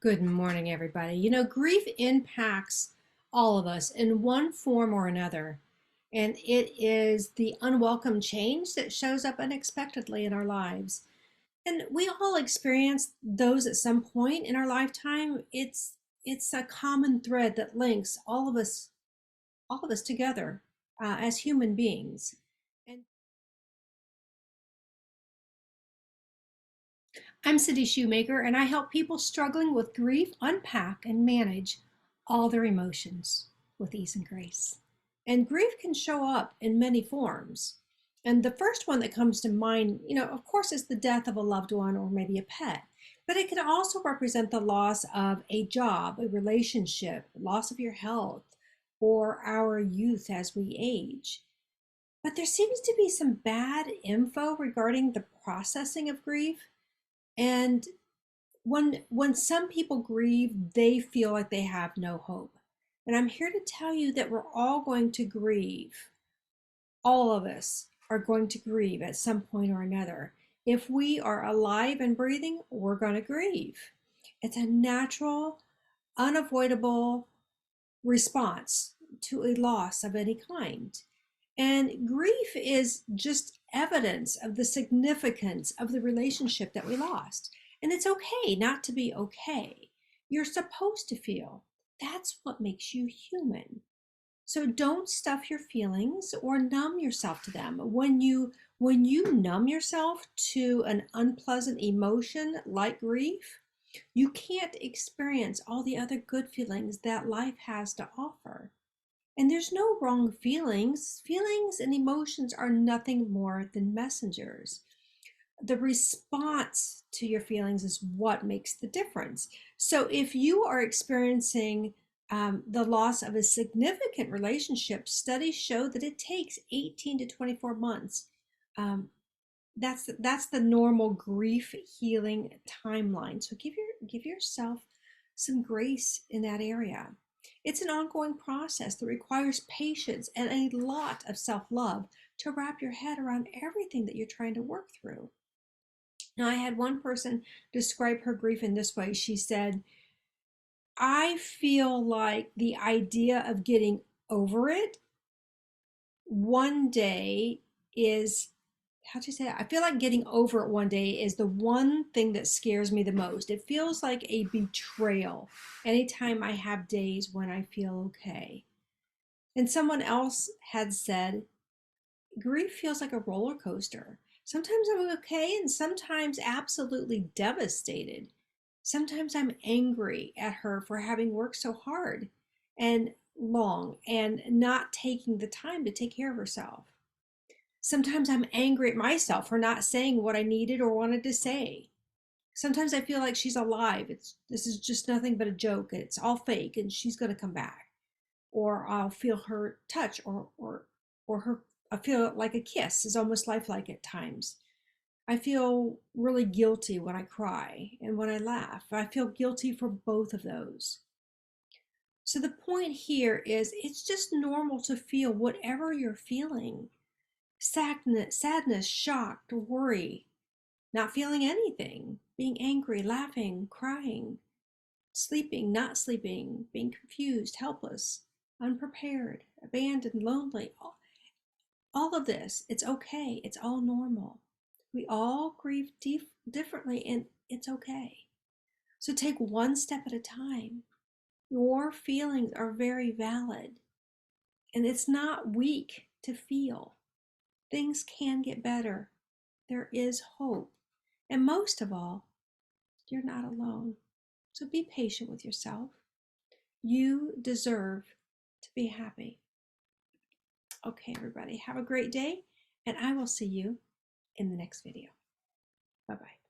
Good morning, everybody. You know, grief impacts all of us in one form or another, and it is the unwelcome change that shows up unexpectedly in our lives. And we all experience those at some point in our lifetime. It's a common thread that links all of us together as human beings. And I'm Cindy Shumaker, and I help people struggling with grief unpack and manage all their emotions with ease and grace. And grief can show up in many forms. And the first one that comes to mind, of course, is the death of a loved one or maybe a pet. But it can also represent the loss of a job, a relationship, loss of your health, or our youth as we age. But there seems to be some bad info regarding the processing of grief. And when some people grieve, they feel like they have no hope. And I'm here to tell you that we're all going to grieve. All of us are going to grieve at some point or another. If we are alive and breathing, we're going to grieve. It's a natural, unavoidable response to a loss of any kind. And grief is just evidence of the significance of the relationship that we lost. And it's okay not to be okay. You're supposed to feel. That's what makes you human. So don't stuff your feelings or numb yourself to them. When you numb yourself to an unpleasant emotion like grief, you can't experience all the other good feelings that life has to offer. And there's no wrong feelings. Feelings and emotions are nothing more than messengers. The response to your feelings is what makes the difference. So if you are experiencing the loss of a significant relationship, studies show that it takes 18 to 24 months. That's the normal grief healing timeline. So give yourself some grace in that area. It's an ongoing process that requires patience and a lot of self-love to wrap your head around everything that you're trying to work through. Now, I had one person describe her grief in this way. She said, I feel like the idea of getting over it one day is, how do you say that? I feel like getting over it one day is the one thing that scares me the most. It feels like a betrayal anytime I have days when I feel okay. And someone else had said, grief feels like a roller coaster. Sometimes I'm okay and sometimes absolutely devastated. Sometimes I'm angry at her for having worked so hard and long and not taking the time to take care of herself. Sometimes I'm angry at myself for not saying what I needed or wanted to say. Sometimes I feel like she's alive. This is just nothing but a joke. It's all fake and she's going to come back. Or I'll feel her touch or her I feel like a kiss is almost lifelike at times. I feel really guilty when I cry and when I laugh. I feel guilty for both of those. So the point here is it's just normal to feel whatever you're feeling. Sadness, shocked, worry, not feeling anything, being angry, laughing, crying, sleeping, not sleeping, being confused, helpless, unprepared, abandoned, lonely. All of this, it's okay. It's all normal. We all grieve differently, and it's okay. So take one step at a time. Your feelings are very valid, and it's not weak to feel. Things can get better. There is hope. And most of all, you're not alone. So be patient with yourself. You deserve to be happy. Okay, everybody, have a great day, and I will see you in the next video. Bye-bye.